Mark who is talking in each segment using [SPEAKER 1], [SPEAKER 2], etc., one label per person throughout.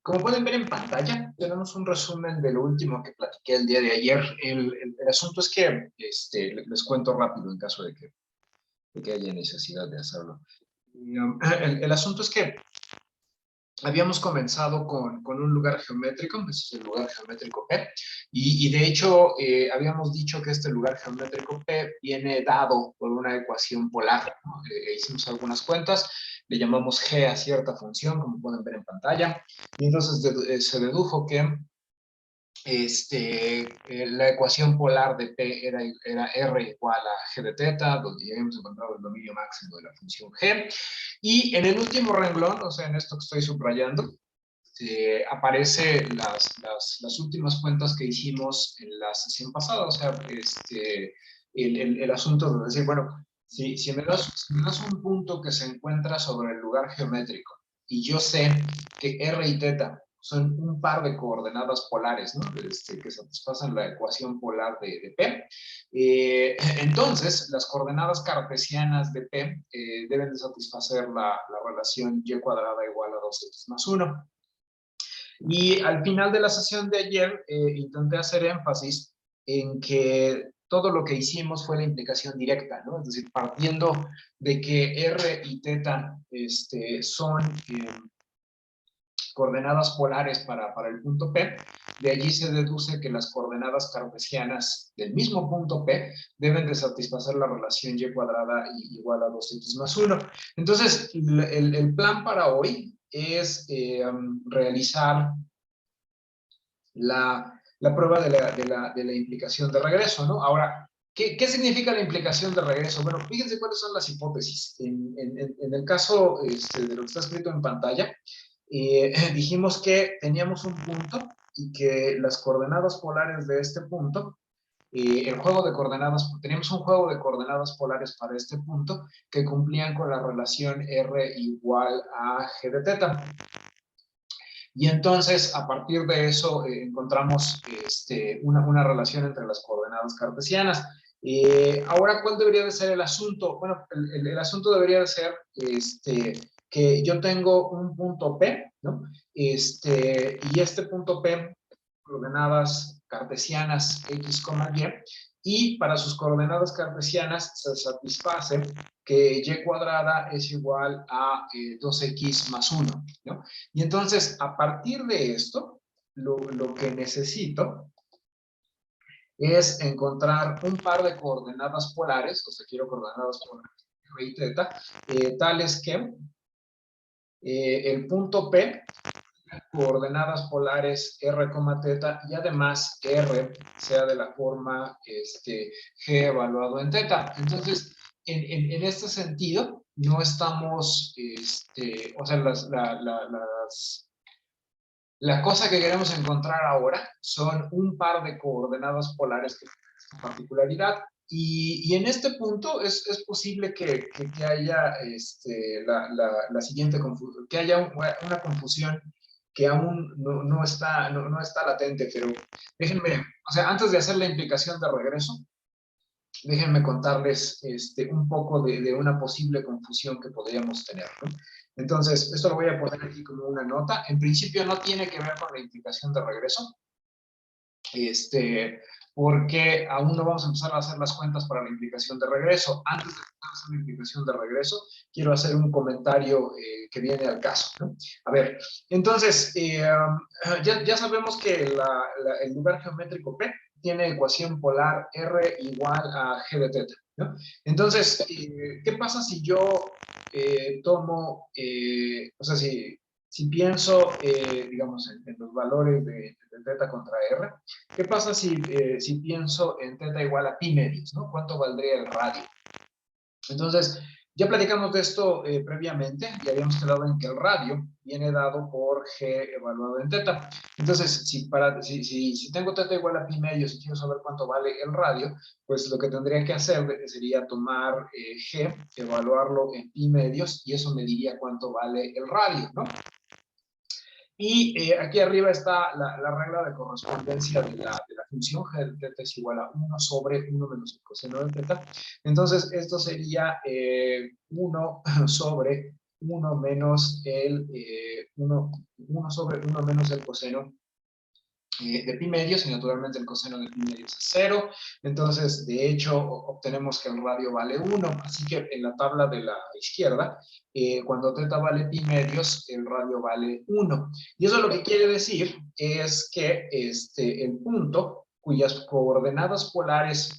[SPEAKER 1] Como pueden ver en pantalla, tenemos un resumen de lo último que platiqué el día de ayer. El asunto es que, les cuento rápido en caso de que haya necesidad de hacerlo. El asunto es que habíamos comenzado con un lugar geométrico, ese es el lugar geométrico P, y de hecho habíamos dicho que este lugar geométrico P viene dado por una ecuación polar, ¿no? Hicimos algunas cuentas, le llamamos G a cierta función, como pueden ver en pantalla, y entonces se dedujo que la ecuación polar de P era R igual a G de teta, donde ya habíamos encontrado el dominio máximo de la función G. Y en el último renglón, o sea, en esto que estoy subrayando, aparece las últimas cuentas que hicimos en la sesión pasada. O sea, el asunto de decir, bueno, si me das un punto que se encuentra sobre el lugar geométrico y yo sé que R y teta son un par de coordenadas polares, ¿no? Que satisfacen la ecuación polar de P. Entonces, las coordenadas cartesianas de P deben de satisfacer la relación y cuadrada igual a 2x más 1. Y al final de la sesión de ayer intenté hacer énfasis en que todo lo que hicimos fue la implicación directa, ¿no? Es decir, partiendo de que R y teta son coordenadas polares para el punto P, de allí se deduce que las coordenadas cartesianas del mismo punto P deben de satisfacer la relación y cuadrada igual a 2x más 1. Entonces, el plan para hoy es realizar la prueba de la implicación de regreso, ¿no? Ahora, ¿qué significa la implicación de regreso? Bueno, fíjense cuáles son las hipótesis. En el caso de lo que está escrito en pantalla, dijimos que teníamos un punto y que las coordenadas polares de este punto, el juego de coordenadas, teníamos un juego de coordenadas polares para este punto que cumplían con la relación R igual a G de teta. Y entonces, a partir de eso, encontramos una relación entre las coordenadas cartesianas. Ahora, ¿cuál debería de ser el asunto? Bueno, el asunto debería de ser que yo tengo un punto P, ¿no? Y este punto P, coordenadas cartesianas X, Y, y para sus coordenadas cartesianas se satisface que Y cuadrada es igual a 2X más 1, ¿no? Y entonces, a partir de esto, lo que necesito es encontrar un par de coordenadas polares, o sea, quiero coordenadas polares R y teta, tales que el punto P, coordenadas polares R, teta, y además R sea de la forma G evaluado en teta. Entonces, en este sentido, no estamos, o sea, la cosa que queremos encontrar ahora son un par de coordenadas polares que tienen esta particularidad. Y en este punto es posible que haya la siguiente confusión, que haya una confusión que aún no está latente, pero déjenme, o sea, antes de hacer la implicación de regreso, déjenme contarles un poco de una posible confusión que podríamos tener, ¿no? Entonces, esto lo voy a poner aquí como una nota. En principio no tiene que ver con la implicación de regreso, porque aún no vamos a empezar a hacer las cuentas para la implicación de regreso. Antes de empezar a hacer la implicación de regreso, quiero hacer un comentario que viene al caso, ¿no? A ver, entonces, ya sabemos que el lugar geométrico P tiene ecuación polar R igual a G de teta, ¿no? Entonces, ¿qué pasa si yo tomo, o sea, si pienso, digamos, en los valores de teta contra R, ¿qué pasa si pienso en teta igual a pi medios, ¿no? ¿Cuánto valdría el radio? Entonces, ya platicamos de esto previamente y habíamos quedado en que el radio viene dado por G evaluado en teta. Entonces, si tengo teta igual a pi medios y quiero saber cuánto vale el radio, pues lo que tendría que hacer sería tomar G, evaluarlo en pi medios y eso me diría cuánto vale el radio, ¿no? Y aquí arriba está la regla de correspondencia de la función g de teta es igual a 1 sobre 1 menos el coseno de teta. Entonces, esto sería 1 sobre 1 menos el 1 sobre 1 menos el coseno de pi medios, y naturalmente el coseno de pi medios es 0. Entonces, de hecho, obtenemos que el radio vale 1. Así que en la tabla de la izquierda, cuando θ vale pi medios, el radio vale 1. Y eso lo que quiere decir es que el punto cuyas coordenadas polares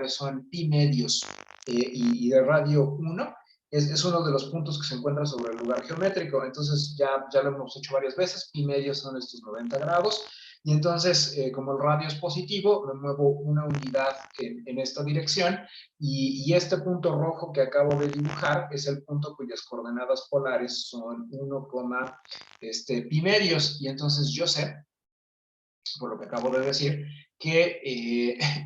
[SPEAKER 1] son pi medios y de radio 1, es uno de los puntos que se encuentra sobre el lugar geométrico. Entonces ya lo hemos hecho varias veces, pi medios son estos 90 grados, y entonces como el radio es positivo, me muevo una unidad en esta dirección, y este punto rojo que acabo de dibujar es el punto cuyas coordenadas polares son 1, pi medios, y entonces yo sé, por lo que acabo de decir, que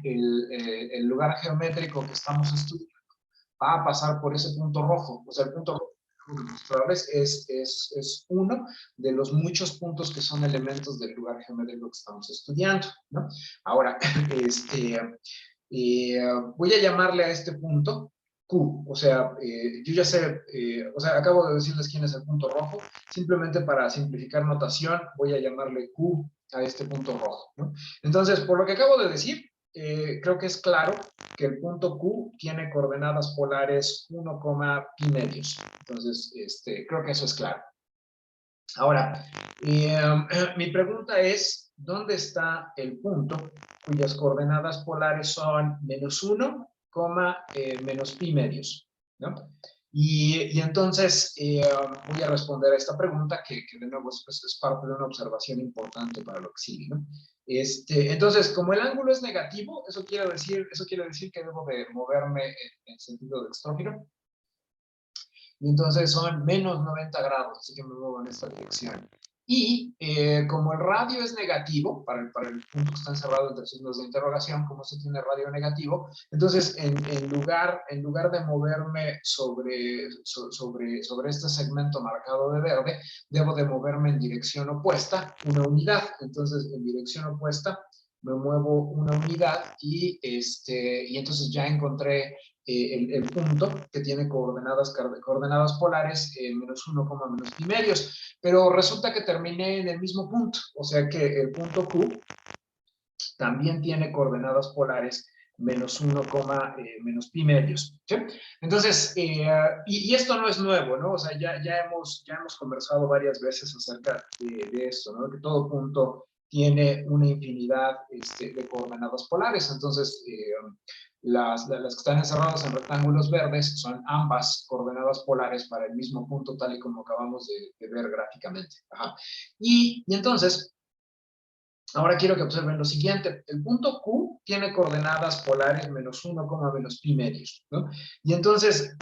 [SPEAKER 1] el lugar geométrico que estamos estudiando va a pasar por ese punto rojo. O sea, el punto rojo es uno de los muchos puntos que son elementos del lugar geométrico que estamos estudiando, ¿no? Ahora, voy a llamarle a este punto Q. O sea, yo ya sé, o sea, acabo de decirles quién es el punto rojo. Simplemente para simplificar notación, voy a llamarle Q a este punto rojo, ¿no? Entonces, por lo que acabo de decir, creo que es claro que el punto Q tiene coordenadas polares 1, pi medios. Entonces, creo que eso es claro. Ahora, mi pregunta es, ¿dónde está el punto cuyas coordenadas polares son menos 1, menos pi medios? ¿No? Y entonces voy a responder a esta pregunta que de nuevo es parte de una observación importante para lo que sigue, ¿no? Entonces, como el ángulo es negativo, eso quiere decir que debo de moverme en sentido dextrógeno. Y entonces son menos 90 grados, así que me muevo en esta dirección. Y como el radio es negativo, para el punto que está encerrado entre signos de interrogación, como se tiene radio negativo, entonces en lugar de moverme sobre este segmento marcado de verde, debo de moverme en dirección opuesta, una unidad. Entonces en dirección opuesta me muevo una unidad y entonces ya encontré el punto que tiene coordenadas polares menos 1, menos pi medios, pero resulta que terminé en el mismo punto, o sea que el punto Q también tiene coordenadas polares menos 1, menos pi medios. ¿Sí? Entonces, y esto no es nuevo, ¿no? O sea, ya hemos conversado varias veces acerca de esto, ¿no? Que todo punto tiene una infinidad de coordenadas polares. Entonces, las que están encerradas en rectángulos verdes son ambas coordenadas polares para el mismo punto, tal y como acabamos de ver gráficamente. Ajá. Y entonces, ahora quiero que observen lo siguiente. El punto Q tiene coordenadas polares menos 1, menos pi medios, ¿no? Y entonces,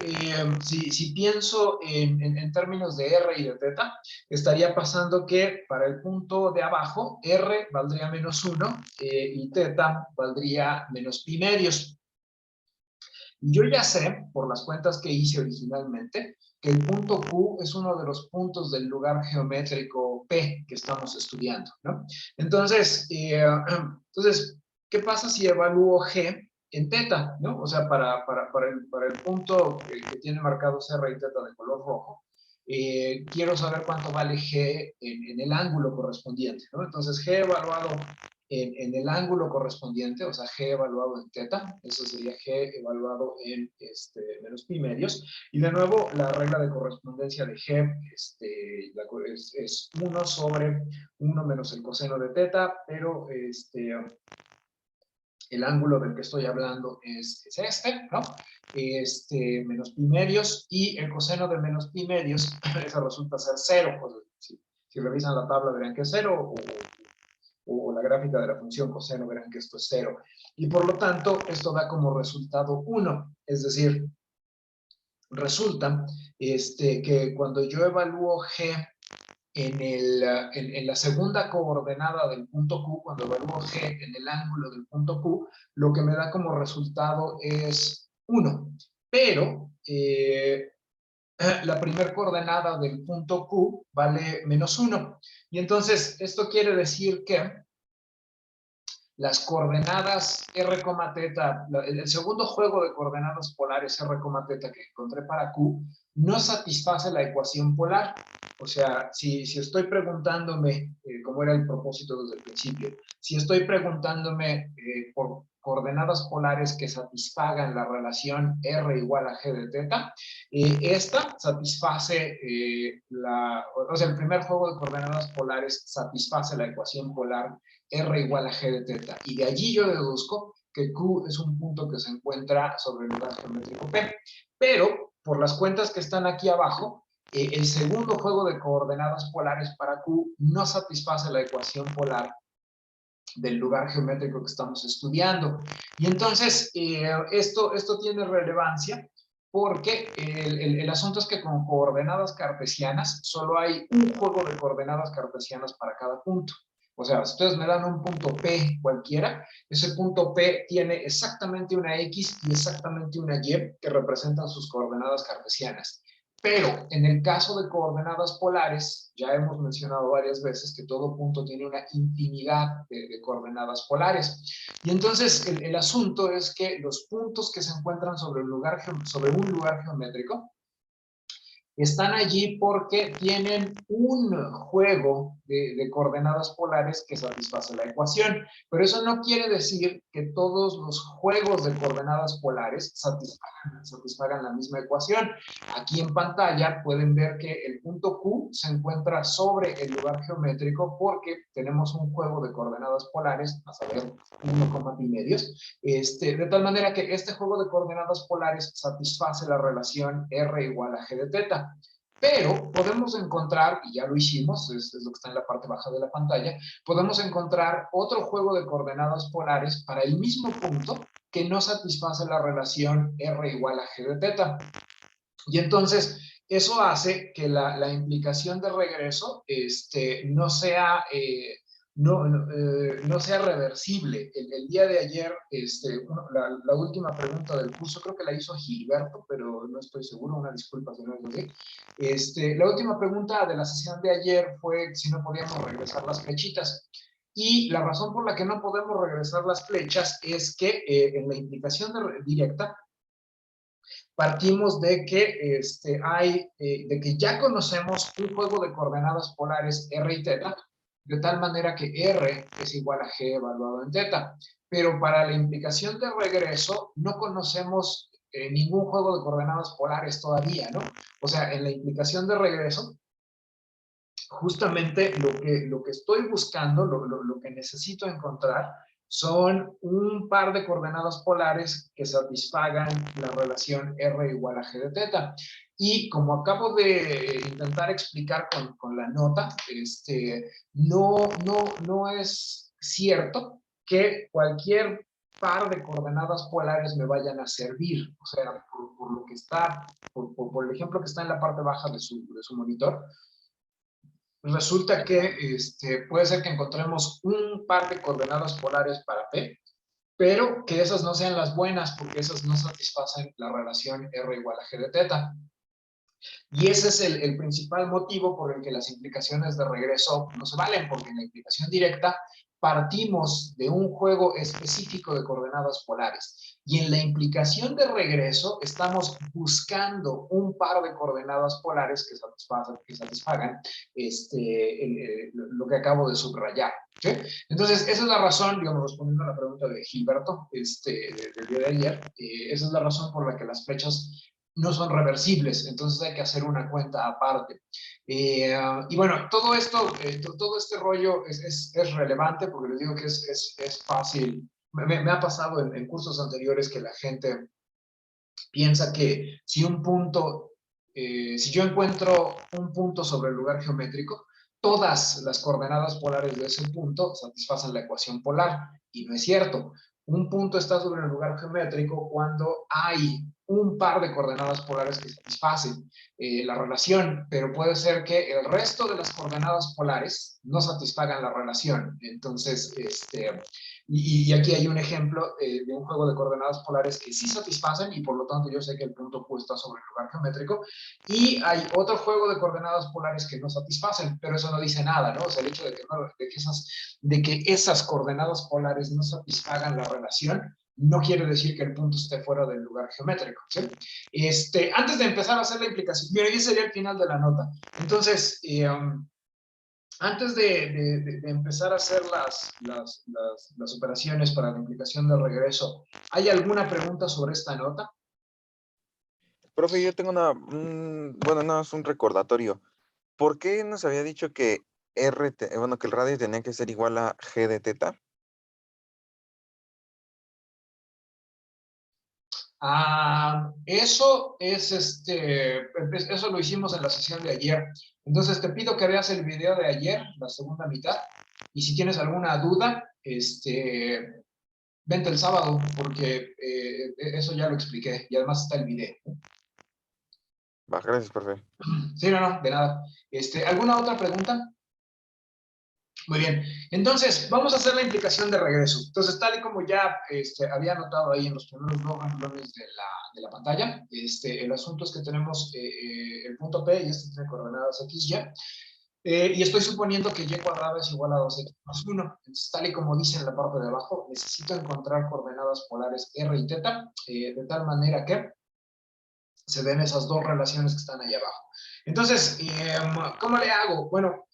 [SPEAKER 1] si pienso en términos de R y de θ, estaría pasando que para el punto de abajo, R valdría menos 1 y θ valdría menos pi medios. Y yo ya sé, por las cuentas que hice originalmente, que el punto Q es uno de los puntos del lugar geométrico P que estamos estudiando, ¿no? Entonces, ¿qué pasa si evalúo G en θ, ¿no? O sea, para el punto que tiene marcados R y θ de color rojo, quiero saber cuánto vale G en el ángulo correspondiente, ¿no? Entonces, G evaluado en el ángulo correspondiente, o sea, G evaluado en θ, eso sería G evaluado en menos pi medios, y de nuevo, la regla de correspondencia de G es 1 sobre 1 menos el coseno de θ, pero el ángulo del que estoy hablando es ¿no? Menos pi medios, y el coseno de menos pi medios, eso resulta ser 0, pues, si revisan la tabla verán que es 0, o la gráfica de la función coseno verán que esto es 0. Y por lo tanto, esto da como resultado 1. Es decir, resulta que cuando yo evalúo G en la segunda coordenada del punto Q, cuando evalúo G en el ángulo del punto Q, lo que me da como resultado es 1. Pero la primera coordenada del punto Q vale menos 1. Y entonces, esto quiere decir que las coordenadas r, teta, el segundo juego de coordenadas polares r, teta que encontré para Q, no satisface la ecuación polar. O sea, si estoy preguntándome, como era el propósito desde el principio, si estoy preguntándome por coordenadas polares que satisfagan la relación R igual a G de teta, esta satisface o sea, el primer juego de coordenadas polares satisface la ecuación polar R igual a G de teta. Y de allí yo deduzco que Q es un punto que se encuentra sobre el lugar geométrico P. Pero, por las cuentas que están aquí abajo, el segundo juego de coordenadas polares para Q no satisface la ecuación polar del lugar geométrico que estamos estudiando. Y entonces, esto tiene relevancia porque el asunto es que con coordenadas cartesianas solo hay un juego de coordenadas cartesianas para cada punto. O sea, si ustedes me dan un punto P cualquiera, ese punto P tiene exactamente una X y exactamente una Y que representan sus coordenadas cartesianas. Pero en el caso de coordenadas polares, ya hemos mencionado varias veces que todo punto tiene una infinidad de coordenadas polares. Y entonces el asunto es que los puntos que se encuentran sobre un lugar geométrico están allí porque tienen un juego de coordenadas polares que satisface la ecuación. Pero eso no quiere decir que todos los juegos de coordenadas polares satisfagan la misma ecuación. Aquí en pantalla pueden ver que el punto Q se encuentra sobre el lugar geométrico porque tenemos un juego de coordenadas polares, a saber, 1,5, de tal manera que este juego de coordenadas polares satisface la relación R igual a G de teta. Pero podemos encontrar, y ya lo hicimos, es lo que está en la parte baja de la pantalla, podemos encontrar otro juego de coordenadas polares para el mismo punto que no satisface la relación R igual a G de teta. Y entonces, eso hace que la implicación de regreso no sea no sea reversible. El día de ayer, la última pregunta del curso, creo que la hizo Gilberto, pero no estoy seguro, una disculpa si no es así. La última pregunta de la sesión de ayer fue si no podíamos regresar las flechitas. Y la razón por la que no podemos regresar las flechas es que en la implicación directa partimos de que, de que ya conocemos un juego de coordenadas polares R y teta, de tal manera que R es igual a G evaluado en teta. Pero para la implicación de regreso no conocemos ningún juego de coordenadas polares todavía, ¿no? O sea, en la implicación de regreso, justamente lo que estoy buscando, lo que necesito encontrar, son un par de coordenadas polares que satisfagan la relación R igual a G de teta. Y como acabo de intentar explicar con la nota, no es cierto que cualquier par de coordenadas polares me vayan a servir. O sea, por lo que está, por el ejemplo que está en la parte baja de su monitor, resulta que puede ser que encontremos un par de coordenadas polares para P, pero que esas no sean las buenas porque esas no satisfacen la relación R igual a G de teta. Y ese es el principal motivo por el que las implicaciones de regreso no se valen, porque en la implicación directa partimos de un juego específico de coordenadas polares. Y en la implicación de regreso estamos buscando un par de coordenadas polares que satisfagan lo que acabo de subrayar. ¿Sí? Entonces, esa es la razón, digamos, respondiendo a la pregunta de Gilberto del día de ayer, esa es la razón por la que las flechas no son reversibles, entonces hay que hacer una cuenta aparte. Y bueno, todo este rollo es relevante porque les digo que es fácil. Me ha pasado en cursos anteriores que la gente piensa que si si yo encuentro un punto sobre el lugar geométrico, todas las coordenadas polares de ese punto satisfacen la ecuación polar, y no es cierto. Un punto está sobre el lugar geométrico cuando hay un par de coordenadas polares que satisfacen la relación, pero puede ser que el resto de las coordenadas polares no satisfagan la relación. Entonces, Y aquí hay un ejemplo de un juego de coordenadas polares que sí satisfacen y por lo tanto yo sé que el punto Q está sobre el lugar geométrico. Y hay otro juego de coordenadas polares que no satisfacen, pero eso no dice nada, ¿no? O sea, el hecho de que esas coordenadas polares no satisfagan la relación no quiere decir que el punto esté fuera del lugar geométrico, ¿sí? Antes de empezar a hacer la implicación, mira, ese sería el final de la nota. Entonces, antes de empezar a hacer las operaciones para la implicación de regreso, ¿hay alguna pregunta sobre esta nota?
[SPEAKER 2] Profe, yo tengo bueno, no, es un recordatorio. ¿Por qué nos había dicho que que el radio tenía que ser igual a G de teta?
[SPEAKER 1] Eso eso lo hicimos en la sesión de ayer. Entonces te pido que veas el video de ayer, la segunda mitad, y si tienes alguna duda, vente el sábado, porque eso ya lo expliqué, y además está el video.
[SPEAKER 2] Va, gracias, profe.
[SPEAKER 1] Sí, no, de nada. ¿Alguna otra pregunta? Muy bien, entonces vamos a hacer la implicación de regreso. Entonces, tal y como ya había anotado ahí en los primeros dos renglones de la pantalla, el asunto es que tenemos el punto P y este tiene coordenadas x, y. Y estoy suponiendo que y cuadrada es igual a 2x más 1. Entonces, tal y como dice en la parte de abajo, necesito encontrar coordenadas polares r y θ, de tal manera que se den esas dos relaciones que están ahí abajo. Entonces, ¿cómo le hago? Bueno,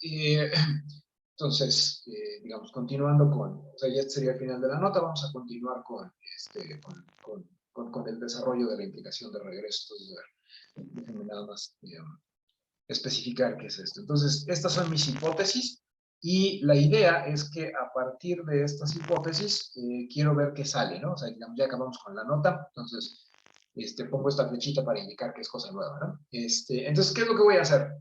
[SPEAKER 1] entonces, digamos, continuando o sea, ya sería el final de la nota, vamos a continuar con el desarrollo de la implicación de regreso. Entonces, déjenme nada más especificar qué es esto. Entonces, estas son mis hipótesis y la idea es que a partir de estas hipótesis quiero ver qué sale, ¿no? O sea, digamos, ya acabamos con la nota, entonces pongo esta flechita para indicar que es cosa nueva, ¿no? Entonces, ¿qué es lo que voy a hacer?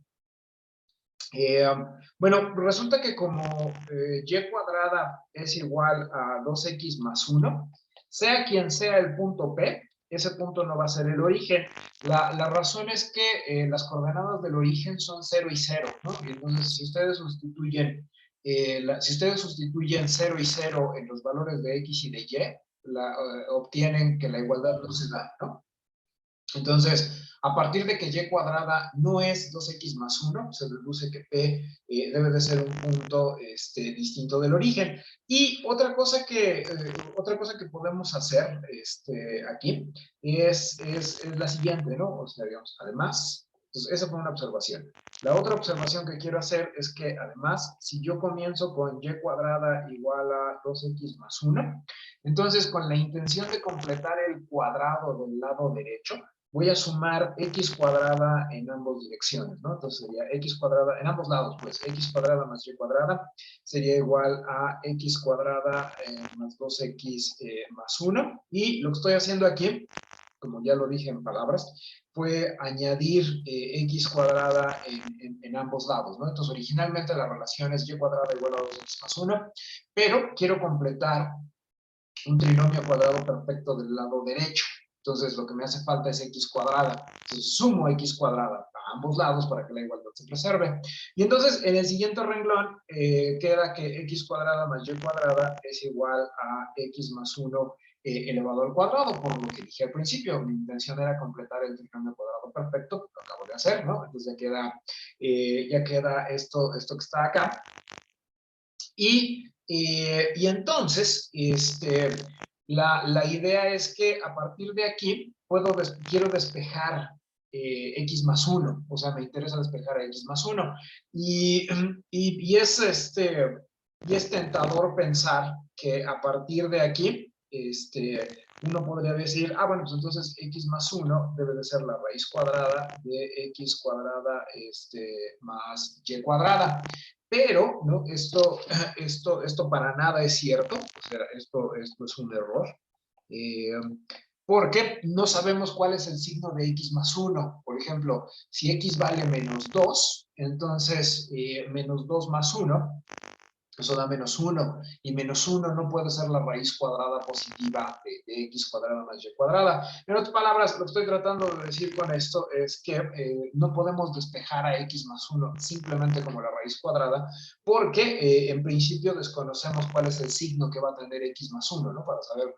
[SPEAKER 1] Bueno, resulta que como y cuadrada es igual a 2x más 1, sea quien sea el punto P, ese punto no va a ser el origen. La razón es que las coordenadas del origen son 0 y 0, ¿no? Y entonces, si ustedes sustituyen 0 y 0 en los valores de x y de y, obtienen que la igualdad no se da, ¿no? Entonces, a partir de que y cuadrada no es 2x más 1, se deduce que P debe de ser un punto distinto del origen. Y otra cosa que podemos hacer aquí es la siguiente, ¿no? O sea, digamos, además, entonces esa fue una observación. La otra observación que quiero hacer es que además, si yo comienzo con y cuadrada igual a 2x más 1, entonces con la intención de completar el cuadrado del lado derecho, voy a sumar x cuadrada en ambas direcciones, ¿no? Entonces sería x cuadrada, en ambos lados, pues x cuadrada más y cuadrada sería igual a x cuadrada más 2x más 1. Y lo que estoy haciendo aquí, como ya lo dije en palabras, fue añadir x cuadrada en ambos lados, ¿no? Entonces originalmente la relación es y cuadrada igual a 2x más 1, pero quiero completar un trinomio cuadrado perfecto del lado derecho. Entonces, lo que me hace falta es x cuadrada. Entonces, sumo x cuadrada a ambos lados para que la igualdad se preserve. Y entonces, en el siguiente renglón, queda que x cuadrada más y cuadrada es igual a x más 1 elevado al cuadrado, por lo que dije al principio. Mi intención era completar el trinomio cuadrado perfecto, lo acabo de hacer, ¿no? Entonces, ya queda esto que está acá. Y entonces, la idea es que a partir de aquí quiero despejar x más 1, o sea, me interesa despejar a x más 1. Y es tentador pensar que a partir de aquí, uno podría decir, bueno, pues entonces x más 1 debe de ser la raíz cuadrada de x cuadrada más y cuadrada. Pero, ¿no? Esto para nada es cierto, o sea, esto es un error, porque no sabemos cuál es el signo de x más 1. Por ejemplo, si x vale menos 2, entonces menos 2 más 1 Eso da -1, y -1 no puede ser la raíz cuadrada positiva de x cuadrada más y cuadrada. En otras palabras, lo que estoy tratando de decir con esto es que no podemos despejar a x más 1 simplemente como la raíz cuadrada, porque en principio desconocemos cuál es el signo que va a tener x más 1, ¿no? Para saber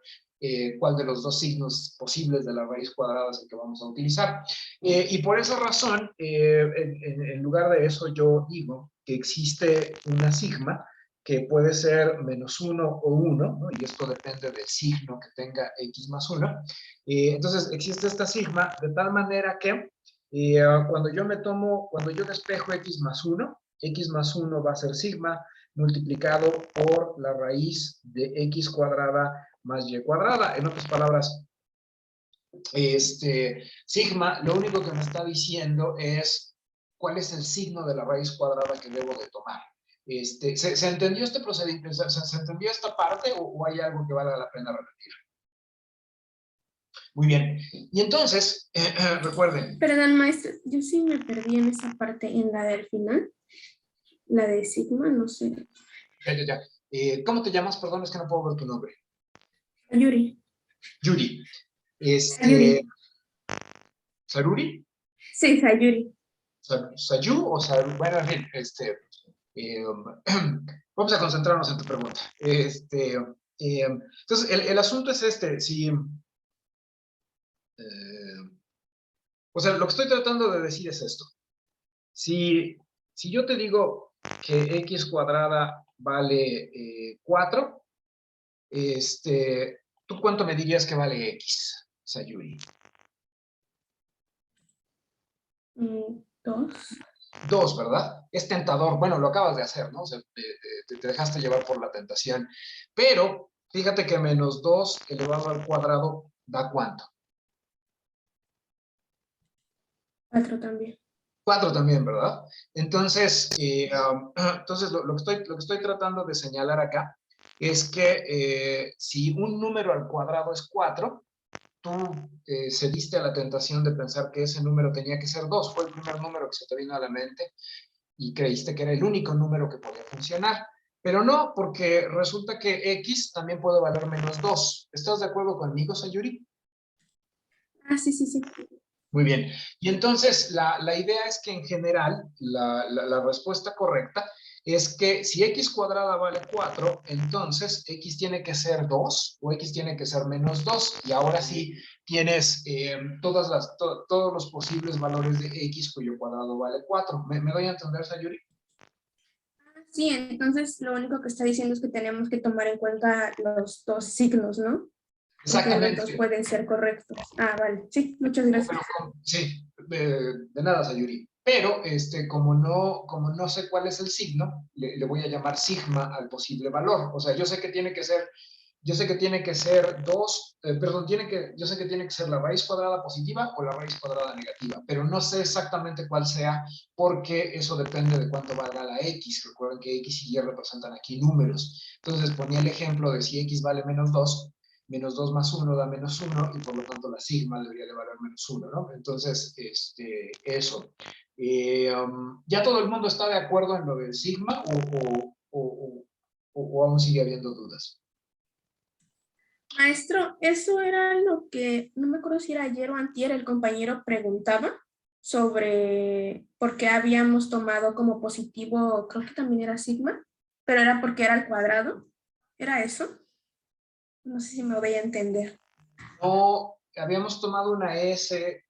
[SPEAKER 1] cuál de los dos signos posibles de la raíz cuadrada es el que vamos a utilizar. Y por esa razón, en lugar de eso, yo digo que existe una sigma que puede ser -1 o 1, ¿no? Y esto depende del signo que tenga x más 1. Entonces, existe esta sigma de tal manera que cuando yo despejo x más 1 va a ser sigma multiplicado por la raíz de x cuadrada más y cuadrada. En otras palabras, sigma, lo único que me está diciendo es cuál es el signo de la raíz cuadrada que debo de tomar. ¿Se entendió este procedimiento? ¿Se entendió esta parte o hay algo que valga la pena repetir? Muy bien. Y entonces, recuerden.
[SPEAKER 3] Perdón, maestro, yo sí me perdí en esa parte, en la del final. La de sigma, no sé.
[SPEAKER 1] Ya. ¿Cómo te llamas? Perdón, es que no puedo ver tu nombre.
[SPEAKER 3] Yuri.
[SPEAKER 1] Yuri.
[SPEAKER 3] Sayuri.
[SPEAKER 1] ¿Saruri?
[SPEAKER 3] Sí, Sayuri.
[SPEAKER 1] ¿Sayu o Saru? Bueno, en fin, vamos a concentrarnos en tu pregunta. Entonces, el asunto es si, o sea, lo que estoy tratando de decir es esto. Si yo te digo que x cuadrada vale 4, ¿tú cuánto me dirías que vale x, Sayuri?
[SPEAKER 3] 2.
[SPEAKER 1] 2, ¿verdad? Es tentador. Bueno, lo acabas de hacer, ¿no? O sea, te dejaste llevar por la tentación. Pero, fíjate que -2 elevado al cuadrado da ¿cuánto?
[SPEAKER 3] 4 también.
[SPEAKER 1] 4 también, ¿verdad? Entonces, entonces lo que estoy tratando de señalar acá es que si un número al cuadrado es 4, tú cediste a la tentación de pensar que ese número tenía que ser 2. Fue el primer número que se te vino a la mente y creíste que era el único número que podía funcionar. Pero no, porque resulta que x también puede valer -2. ¿Estás de acuerdo conmigo, Sayuri?
[SPEAKER 3] Ah, sí, sí, sí.
[SPEAKER 1] Muy bien. Y entonces la idea es que en general la respuesta correcta es que si x cuadrada vale 4, entonces x tiene que ser 2 o x tiene que ser -2. Y ahora sí tienes todos los posibles valores de x cuyo cuadrado vale 4. ¿Me doy a entender, Sayuri?
[SPEAKER 3] Sí, entonces lo único que está diciendo es que tenemos que tomar en cuenta los dos signos, ¿no? Porque los dos
[SPEAKER 1] Exactamente.
[SPEAKER 3] pueden ser correctos. Ah, vale. Sí, muchas gracias.
[SPEAKER 1] Sí, de nada, Sayuri. Pero como no sé cuál es el signo, le voy a llamar sigma al posible valor. O sea, yo sé que tiene que ser 2, perdón, yo sé que tiene que ser la raíz cuadrada positiva o la raíz cuadrada negativa, pero no sé exactamente cuál sea porque eso depende de cuánto valga la x. Recuerden que x y y representan aquí números. Entonces ponía el ejemplo de si x vale -2, -2 más 1 da -1 y por lo tanto la sigma debería de valer -1, ¿no? Entonces, eso. ¿Ya todo el mundo está de acuerdo en lo del sigma o aún sigue habiendo dudas?
[SPEAKER 3] Maestro, eso era lo que, no me acuerdo si era ayer o antier, el compañero preguntaba sobre por qué habíamos tomado como positivo, creo que también era sigma, pero era porque era al cuadrado. ¿Era eso? No sé si me voy a entender.
[SPEAKER 1] No, habíamos tomado una S,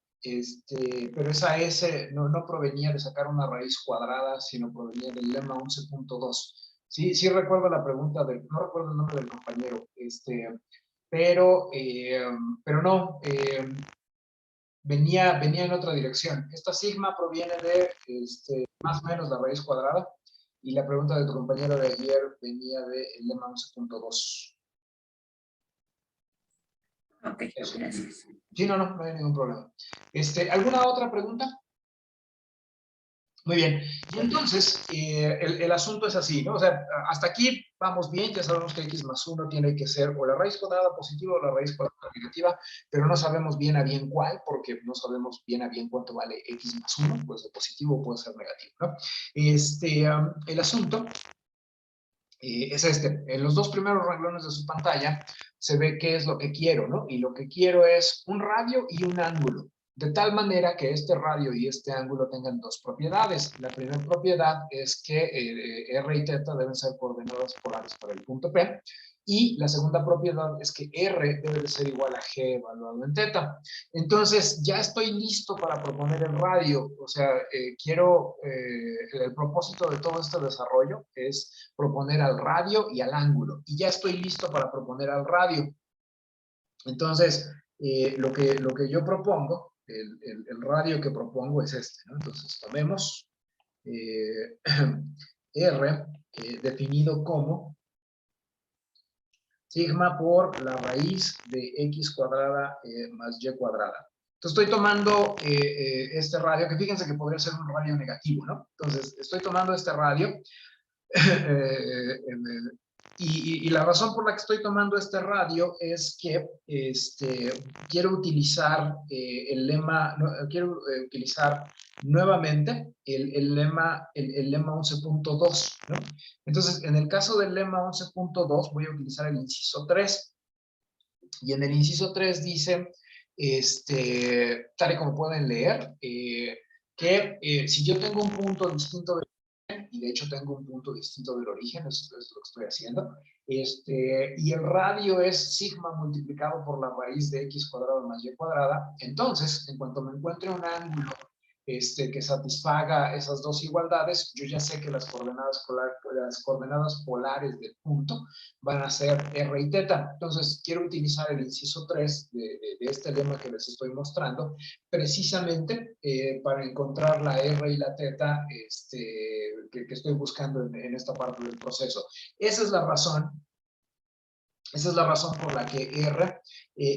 [SPEAKER 1] pero esa S no provenía de sacar una raíz cuadrada, sino provenía del lema 11.2. Sí, sí recuerdo la pregunta no recuerdo el nombre del compañero, pero, pero no, venía en otra dirección. Esta sigma proviene de más o menos la raíz cuadrada, y la pregunta de tu compañero de ayer venía del lema 11.2.
[SPEAKER 3] Ok, gracias.
[SPEAKER 1] Sí, no hay ningún problema. ¿Alguna otra pregunta? Muy bien. Y entonces, el asunto es así, ¿no? O sea, hasta aquí vamos bien, ya sabemos que x más 1 tiene que ser o la raíz cuadrada positiva o la raíz cuadrada negativa, pero no sabemos bien a bien cuál, porque no sabemos bien a bien cuánto vale x más 1, puede ser positivo o puede ser negativo, ¿no? El asunto es este. En los dos primeros renglones de su pantalla se ve qué es lo que quiero, ¿no? Y lo que quiero es un radio y un ángulo, de tal manera que este radio y este ángulo tengan dos propiedades. La primera propiedad es que R y θ deben ser coordenadas polares para el punto P, y la segunda propiedad es que R debe de ser igual a G evaluado en θ. Entonces, ya estoy listo para proponer el radio. O sea, el propósito de todo este desarrollo es proponer al radio y al ángulo. Y ya estoy listo para proponer al radio. Entonces, lo que yo propongo, el radio que propongo es este, ¿no? Entonces, tomemos R definido como sigma por la raíz de x cuadrada más y cuadrada. Entonces estoy tomando este radio, que fíjense que podría ser un radio negativo, ¿no? Entonces estoy tomando este radio y la razón por la que estoy tomando este radio es que quiero utilizar quiero utilizar nuevamente el lema 11.2, ¿no? Entonces, en el caso del lema 11.2 voy a utilizar el inciso 3. Y en el inciso 3 dice, tal y como pueden leer, que si yo tengo un punto distinto del origen, y de hecho tengo un punto distinto del origen, eso es lo que estoy haciendo, y el radio es sigma multiplicado por la raíz de x cuadrado más y cuadrada, entonces, en cuanto me encuentre un ángulo que satisfaga esas dos igualdades, yo ya sé que las coordenadas polares del punto van a ser R y θ. Entonces, quiero utilizar el inciso 3 de este lema que les estoy mostrando, precisamente para encontrar la R y la θ que estoy buscando en esta parte del proceso. Esa es la razón por la que R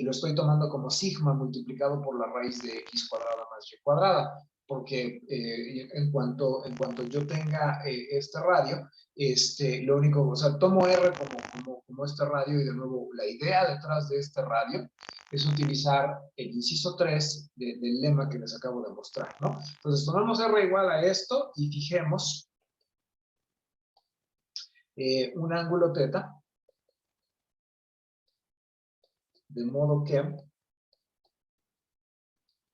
[SPEAKER 1] lo estoy tomando como sigma multiplicado por la raíz de x cuadrada más y cuadrada, porque en cuanto yo tenga este radio, lo único, o sea, tomo R como este radio, y de nuevo, la idea detrás de este radio es utilizar el inciso 3 del lema que les acabo de mostrar, ¿no? Entonces, tomamos R igual a esto y fijemos un ángulo θ, de modo que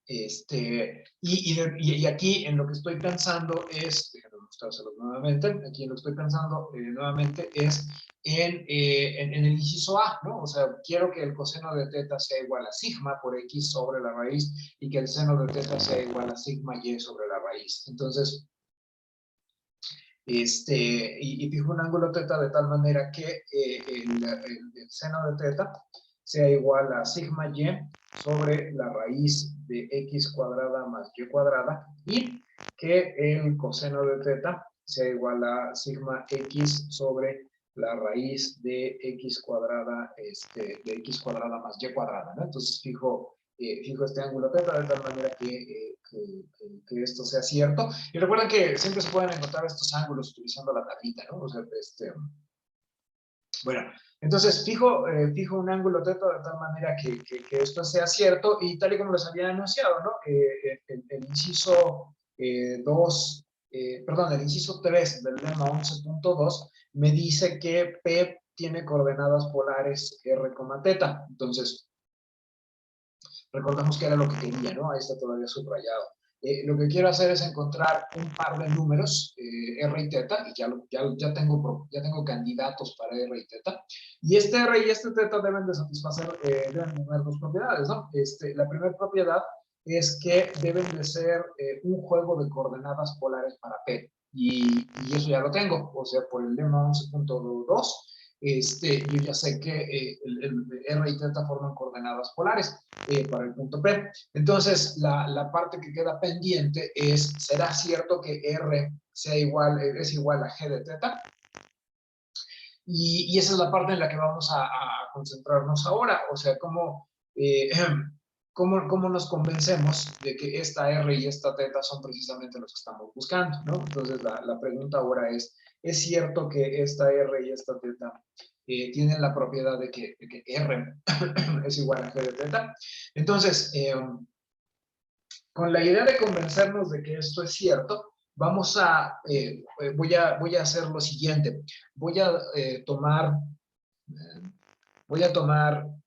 [SPEAKER 1] y aquí en lo que estoy pensando es, déjenme mostrárselos nuevamente, aquí en lo que estoy pensando nuevamente es en el inciso A, ¿no? O sea, quiero que el coseno de θ sea igual a sigma por x sobre la raíz, y que el seno de θ sea igual a sigma y sobre la raíz. Entonces, y fijo un ángulo θ de tal manera que el seno de θ sea igual a sigma y sobre la raíz de x cuadrada más y cuadrada, y que el coseno de θ sea igual a sigma x sobre la raíz de x cuadrada, más y cuadrada, ¿no? Entonces fijo este ángulo θ de tal manera que esto sea cierto. Y recuerden que siempre se pueden encontrar estos ángulos utilizando la tablita, ¿no? O sea, bueno, entonces fijo un ángulo θ de tal manera que esto sea cierto, y tal y como les había anunciado, ¿no? El inciso 2, perdón, el inciso 3 del lema 11.2 me dice que P tiene coordenadas polares R, θ. Entonces, recordamos que era lo que quería, ¿no? Ahí está todavía subrayado. Lo que quiero hacer es encontrar un par de números, R y θ, y ya tengo candidatos para R y θ, y este R y este θ deben de satisfacer, deben tener dos propiedades, ¿no? La primera propiedad es que deben de ser un juego de coordenadas polares para P, y eso ya lo tengo, o sea, por el lema 11.2, yo ya sé que el R y θ forman coordenadas polares para el punto P. Entonces, la parte que queda pendiente es, ¿será cierto que R es igual a G de θ? Y esa es la parte en la que vamos a concentrarnos ahora. O sea, ¿cómo nos convencemos de que esta R y esta θ son precisamente los que estamos buscando, ¿no? Entonces, la pregunta ahora ¿es cierto que esta R y esta θ tienen la propiedad de que R es igual a G de θ? Entonces, con la idea de convencernos de que esto es cierto, voy a hacer lo siguiente. Voy a tomar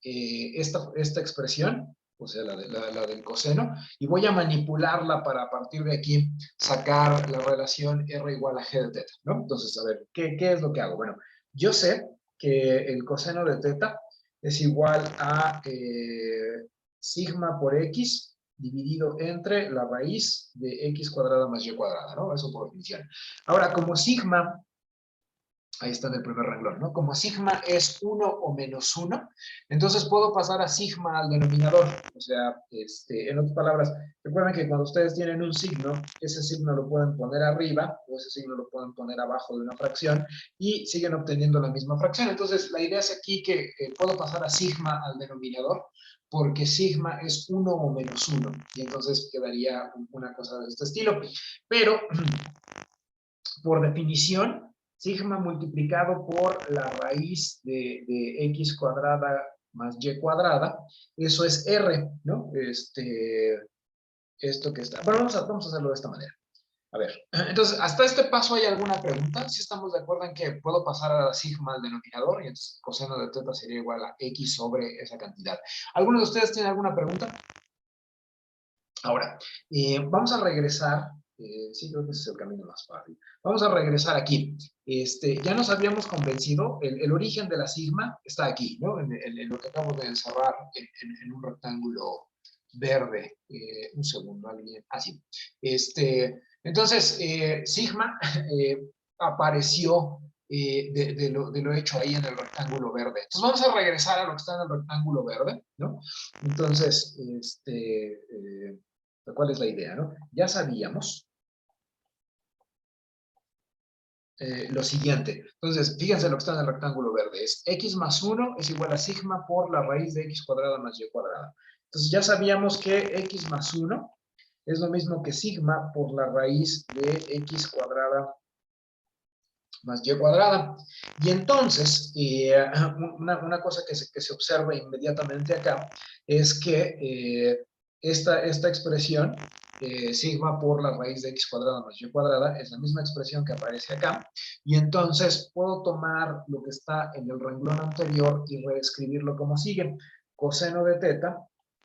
[SPEAKER 1] esta expresión, o sea, la del coseno, y voy a manipularla para a partir de aquí sacar la relación R igual a G de teta, ¿no? Entonces, a ver, ¿qué es lo que hago? Bueno, yo sé que el coseno de teta es igual a sigma por X dividido entre la raíz de X cuadrada más Y cuadrada, ¿no? Eso por definición. Ahora, como sigma, ahí está en el primer renglón, ¿no? Como sigma es 1 o menos 1, entonces puedo pasar a sigma al denominador. O sea, en otras palabras, recuerden que cuando ustedes tienen un signo, ese signo lo pueden poner arriba o ese signo lo pueden poner abajo de una fracción y siguen obteniendo la misma fracción. Entonces, la idea es aquí que puedo pasar a sigma al denominador porque sigma es 1 o menos 1 y entonces quedaría una cosa de este estilo. Pero, por definición, sigma multiplicado por la raíz de X cuadrada más Y cuadrada, eso es R, ¿no? Esto que está. Bueno, vamos a hacerlo de esta manera. A ver, entonces, ¿hasta este paso hay alguna pregunta? ¿Sí estamos de acuerdo en que puedo pasar a sigma al denominador y entonces coseno de teta sería igual a X sobre esa cantidad? ¿Alguno de ustedes tiene alguna pregunta? Ahora, vamos a regresar. Sí, creo que ese es el camino más fácil. Vamos a regresar aquí. Ya nos habíamos convencido, el origen de la sigma está aquí, ¿no? En lo que acabo de encerrar en un rectángulo verde. Un segundo, alguien. Así. Entonces, sigma apareció de lo hecho ahí en el rectángulo verde. Entonces, vamos a regresar a lo que está en el rectángulo verde, ¿no? Entonces, ¿cuál es la idea, no? Ya sabíamos lo siguiente. Entonces, fíjense lo que está en el rectángulo verde. Es X más 1 es igual a sigma por la raíz de X cuadrada más Y cuadrada. Entonces, ya sabíamos que X más 1 es lo mismo que sigma por la raíz de X cuadrada más Y cuadrada. Y entonces, una cosa que se observa inmediatamente acá es que esta expresión, sigma por la raíz de X cuadrada más Y cuadrada, es la misma expresión que aparece acá. Y entonces puedo tomar lo que está en el renglón anterior y reescribirlo como sigue. Coseno de teta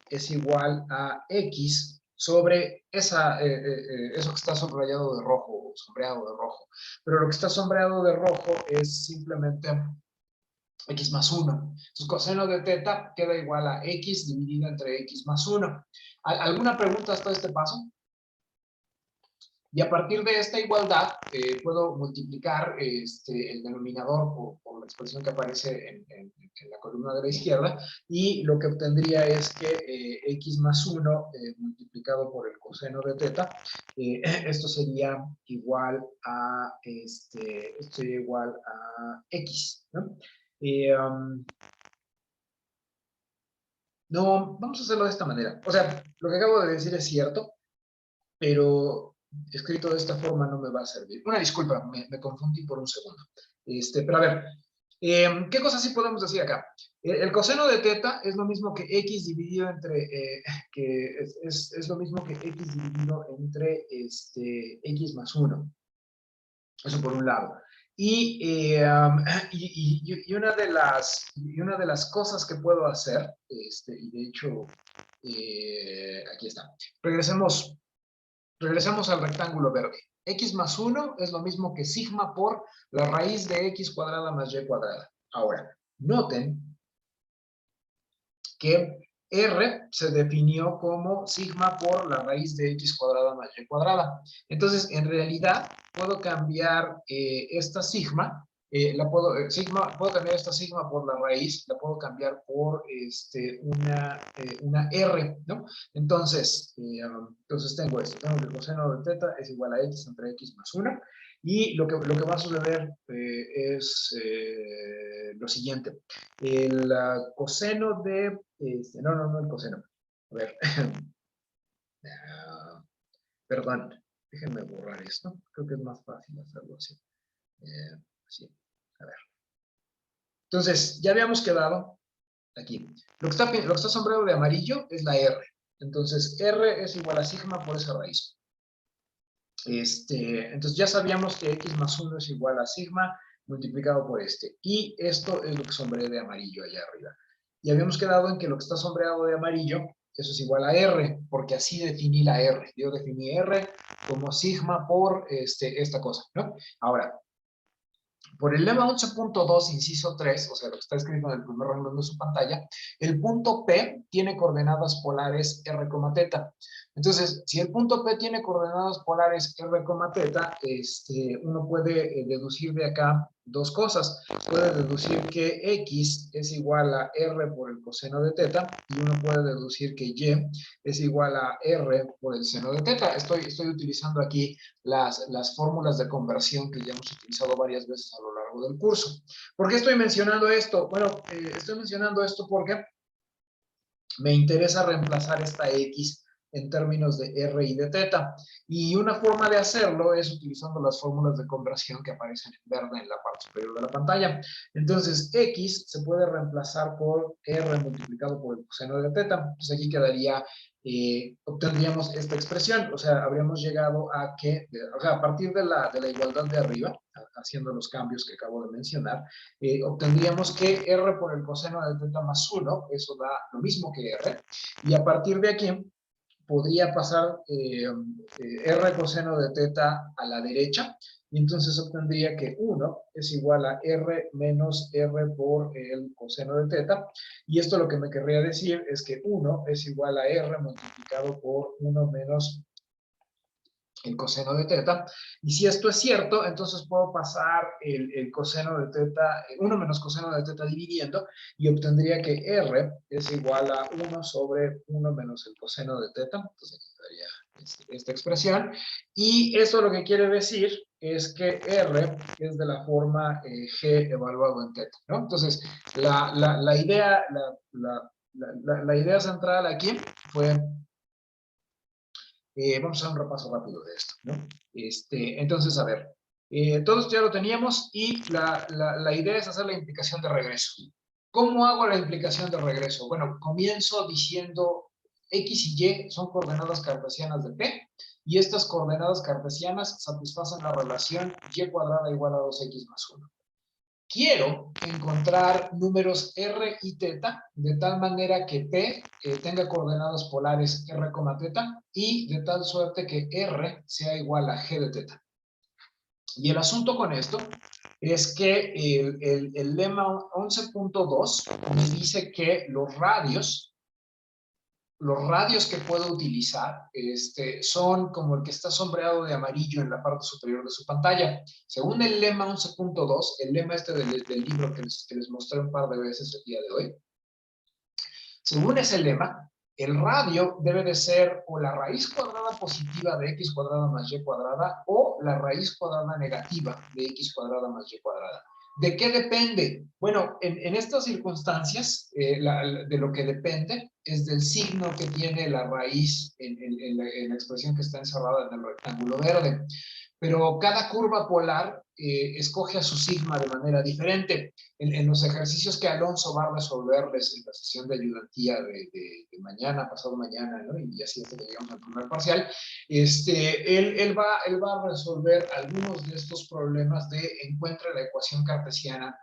[SPEAKER 1] es igual a X sobre eso que está subrayado de rojo, o sombreado de rojo. Pero lo que está sombreado de rojo es simplemente X más 1. Entonces, coseno de teta queda igual a X dividido entre X más 1. ¿Alguna pregunta hasta este paso? Y a partir de esta igualdad, puedo multiplicar el denominador por la expresión que aparece en la columna de la izquierda, y lo que obtendría es que X más 1 multiplicado por el coseno de teta, esto sería igual a, X, ¿no? No, vamos a hacerlo de esta manera. O sea, lo que acabo de decir es cierto, pero escrito de esta forma no me va a servir. Una disculpa, me confundí por un segundo. Pero a ver, ¿qué cosas sí podemos decir acá? El coseno de teta es lo mismo que X dividido entre, es lo mismo que X dividido entre X más 1. Eso por un lado. Y una de las cosas que puedo hacer, y de hecho, aquí está. Regresemos al rectángulo verde. X más 1 es lo mismo que sigma por la raíz de X cuadrada más Y cuadrada. Ahora, noten que R se definió como sigma por la raíz de X cuadrada más Y cuadrada. Entonces, en realidad, puedo cambiar esta sigma, puedo cambiar esta sigma por la raíz, la puedo cambiar por una R, ¿no? Entonces, tengo esto, tengo que el coseno de teta es igual a X entre X más 1, y lo que va a suceder es lo siguiente. El coseno de... no el coseno. A ver. Perdón. Déjenme borrar esto. Creo que es más fácil hacerlo así. Así. A ver. Entonces, ya habíamos quedado aquí. Lo que está sombreado de amarillo es la R. Entonces, R es igual a sigma por esa raíz. Entonces ya sabíamos que x más 1 es igual a sigma multiplicado por este. Y esto es lo que sombreé de amarillo allá arriba. Y habíamos quedado en que lo que está sombreado de amarillo, eso es igual a R, porque así definí la R. Yo definí R como sigma por esta cosa, ¿no? Ahora, por el lema 11.2, inciso 3, o sea, lo que está escrito en el primer renglón de su pantalla, el punto P tiene coordenadas polares R, teta. Entonces, si el punto P tiene coordenadas polares R, teta, uno puede deducir de acá dos cosas. Puede deducir que X es igual a R por el coseno de teta, y uno puede deducir que Y es igual a R por el seno de teta. Estoy utilizando aquí las fórmulas de conversión que ya hemos utilizado varias veces a lo largo del curso. ¿Por qué estoy mencionando esto? Bueno, estoy mencionando esto porque me interesa reemplazar esta X en términos de R y de teta. Y una forma de hacerlo es utilizando las fórmulas de conversión que aparecen en verde en la parte superior de la pantalla. Entonces, X se puede reemplazar por R multiplicado por el coseno de teta. Entonces, aquí quedaría, obtendríamos esta expresión. O sea, habríamos llegado a que, o sea, a partir de la igualdad de arriba, haciendo los cambios que acabo de mencionar, obtendríamos que R por el coseno de teta más 1, eso da lo mismo que R, y a partir de aquí podría pasar R coseno de teta a la derecha, y entonces obtendría que 1 es igual a R menos R por el coseno de teta, y esto lo que me querría decir es que 1 es igual a R multiplicado por 1 menos el coseno de teta, y si esto es cierto, entonces puedo pasar el coseno de teta, 1 menos coseno de teta dividiendo, y obtendría que R es igual a 1 sobre 1 menos el coseno de teta. Entonces aquí estaría esta expresión, y esto lo que quiere decir es que R es de la forma G evaluado en teta, ¿no? Entonces, la idea central aquí fue vamos a hacer un repaso rápido de esto, ¿no? Entonces, a ver, todo esto ya lo teníamos y la idea es hacer la implicación de regreso. ¿Cómo hago la implicación de regreso? Bueno, comienzo diciendo X y Y son coordenadas cartesianas de P, y estas coordenadas cartesianas satisfacen la relación Y cuadrada igual a 2X más 1. Quiero encontrar números R y teta de tal manera que P tenga coordenadas polares R, teta, y de tal suerte que R sea igual a G de teta. Y el asunto con esto es que el lema 11.2 me dice que los radios que puedo utilizar son como el que está sombreado de amarillo en la parte superior de su pantalla. Según el lema 11.2, el lema del libro que les mostré un par de veces el día de hoy, según ese lema, el radio debe de ser o la raíz cuadrada positiva de x cuadrada más y cuadrada, o la raíz cuadrada negativa de x cuadrada más y cuadrada. ¿De qué depende? Bueno, en estas circunstancias, de lo que depende es del signo que tiene la raíz en la expresión que está encerrada en el rectángulo verde. Pero cada curva polar escoge a su sigma de manera diferente. En los ejercicios que Alonso va a resolverles en la sesión de ayudantía de mañana, pasado mañana, ¿no? Y así hasta que llegamos al primer parcial, él va a resolver algunos de estos problemas de encuentre la ecuación cartesiana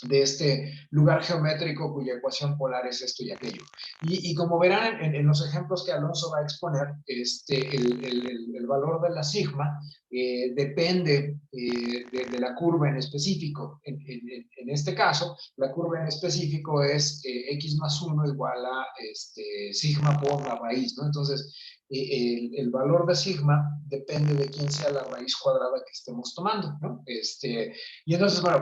[SPEAKER 1] de este lugar geométrico cuya ecuación polar es esto y aquello. Y como verán en los ejemplos que Alonso va a exponer, el valor de la sigma depende de la curva en específico. En este caso, la curva en específico es x más 1 igual a sigma por la raíz, ¿no? Entonces, el valor de sigma depende de quién sea la raíz cuadrada que estemos tomando, ¿no? Y entonces, bueno,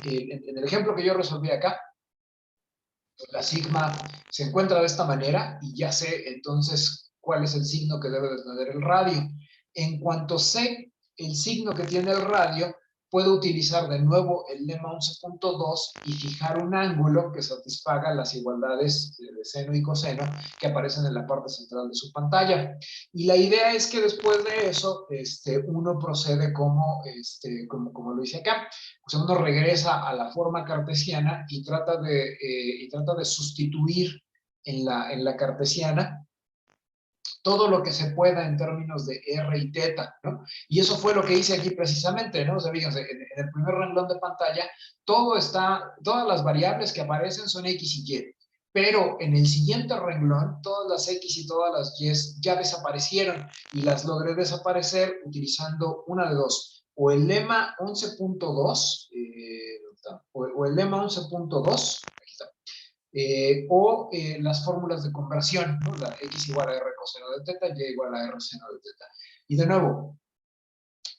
[SPEAKER 1] en el ejemplo que yo resolví acá, la sigma se encuentra de esta manera y ya sé entonces cuál es el signo que debe de tener el radio. En cuanto sé el signo que tiene el radio, puedo utilizar de nuevo el lema 11.2 y fijar un ángulo que satisfaga las igualdades de seno y coseno que aparecen en la parte central de su pantalla. Y la idea es que después de eso, uno procede como lo hice acá. O sea, uno regresa a la forma cartesiana y trata de sustituir en la cartesiana todo lo que se pueda en términos de R y teta, ¿no? Y eso fue lo que hice aquí precisamente, ¿no? O sea, fíjense, en el primer renglón de pantalla, todas las variables que aparecen son X y Y. Pero en el siguiente renglón, todas las X y todas las Y ya desaparecieron y las logré desaparecer utilizando una de dos. O el lema 11.2, o el lema 11.2, aquí está, las fórmulas de conversión, ¿no? La X igual a R coseno de teta, Y igual a R seno de teta. Y de nuevo,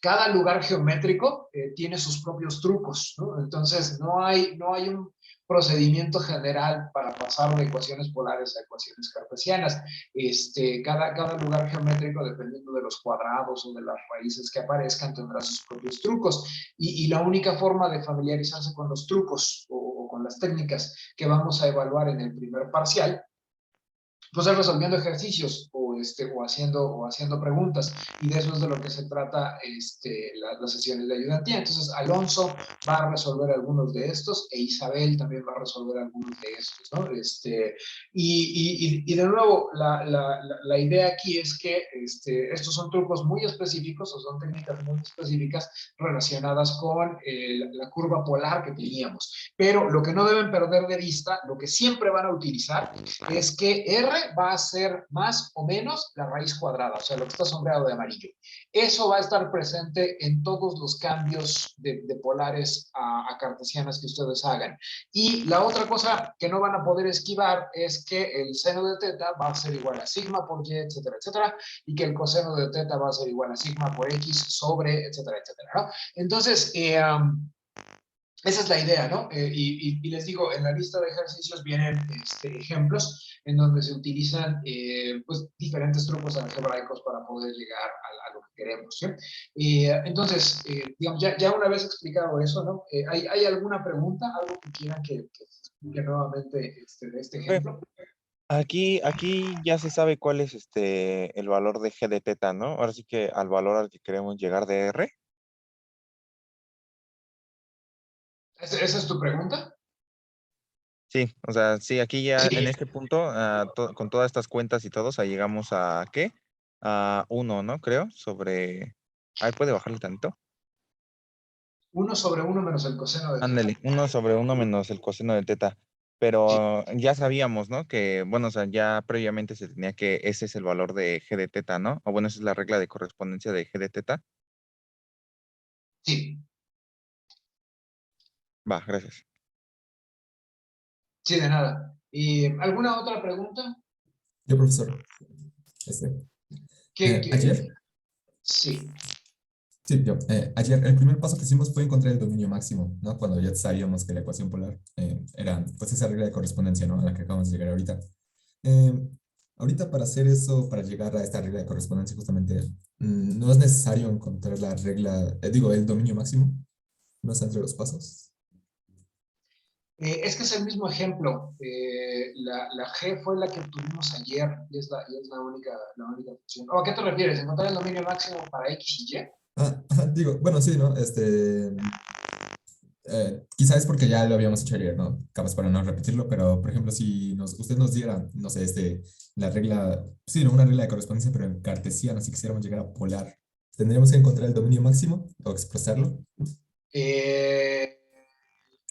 [SPEAKER 1] cada lugar geométrico tiene sus propios trucos, ¿no? Entonces, no hay un procedimiento general para pasar de ecuaciones polares a ecuaciones cartesianas. Cada lugar geométrico, dependiendo de los cuadrados o de las raíces que aparezcan, tendrá sus propios trucos. Y la única forma de familiarizarse con los trucos o con las técnicas que vamos a evaluar en el primer parcial, pues es resolviendo ejercicios o haciendo preguntas, y de eso es de lo que se trata las sesiones de ayudantía. Entonces, Alonso va a resolver algunos de estos, e Isabel también va a resolver algunos de estos, ¿no? Y de nuevo, la idea aquí es que estos son trucos muy específicos, o son técnicas muy específicas relacionadas con la curva polar que teníamos. Pero lo que no deben perder de vista, lo que siempre van a utilizar, es que R va a ser más o menos la raíz cuadrada, o sea, lo que está sombreado de amarillo. Eso va a estar presente en todos los cambios de polares a cartesianas que ustedes hagan. Y la otra cosa que no van a poder esquivar es que el seno de teta va a ser igual a sigma por Y, etcétera, etcétera, y que el coseno de teta va a ser igual a sigma por X sobre, etcétera, etcétera, ¿no? Entonces, esa es la idea, ¿no? Y les digo, en la lista de ejercicios vienen ejemplos en donde se utilizan pues, diferentes trucos algebraicos para poder llegar a lo que queremos, ¿sí? Entonces, digamos, ya una vez explicado eso, ¿no? ¿Hay alguna pregunta, algo que quieran que explique nuevamente de este
[SPEAKER 2] Profe,
[SPEAKER 1] ejemplo?
[SPEAKER 2] aquí ya se sabe cuál es el valor de G de teta, ¿no? Ahora sí que al valor al que queremos llegar de R.
[SPEAKER 1] ¿Esa es tu pregunta?
[SPEAKER 2] Sí, o sea, sí, aquí ya en
[SPEAKER 1] Sí.
[SPEAKER 2] este punto, con todas estas cuentas y todos, ahí llegamos a ¿qué? A 1, ¿no? Creo, sobre... Ahí puede bajarle tanto.
[SPEAKER 1] 1/1 menos el coseno de teta.
[SPEAKER 2] Ándale, 1/1 menos el coseno de teta.
[SPEAKER 1] Sí,
[SPEAKER 2] Pero ya sabíamos, ¿no? Que, bueno, o sea, ya previamente se tenía que ese es el valor de G de teta, ¿no? O bueno, esa es la regla de correspondencia de G de teta.
[SPEAKER 1] sí,
[SPEAKER 2] Va, gracias.
[SPEAKER 1] sí, de nada. ¿Y alguna otra pregunta?
[SPEAKER 4] Yo, profesor, este,
[SPEAKER 1] ¿Qué, qué?
[SPEAKER 4] ayer,
[SPEAKER 1] Sí.
[SPEAKER 4] sí, ayer el primer paso que hicimos fue encontrar el dominio máximo, ¿no? Cuando ya sabíamos que la ecuación polar era, pues, esa regla de correspondencia, ¿no? A la que acabamos de llegar ahorita. Eh, ahorita para hacer eso, para llegar a esta regla de correspondencia, justamente, no es necesario encontrar la regla, digo, el dominio máximo, no está entre los pasos.
[SPEAKER 1] Es que es el mismo ejemplo. La G fue la que obtuvimos ayer y es la única función. ¿O a qué te refieres? ¿Encontrar el dominio máximo para X y Y?
[SPEAKER 4] Digo, bueno, sí, ¿no? Quizás es porque ya lo habíamos hecho ayer, ¿no? Capaz para no repetirlo, pero por ejemplo, si usted nos diera, no sé, la regla, sí, no, una regla de correspondencia, pero en cartesiano, si quisiéramos llegar a polar, tendríamos que encontrar el dominio máximo o expresarlo,
[SPEAKER 1] Eh,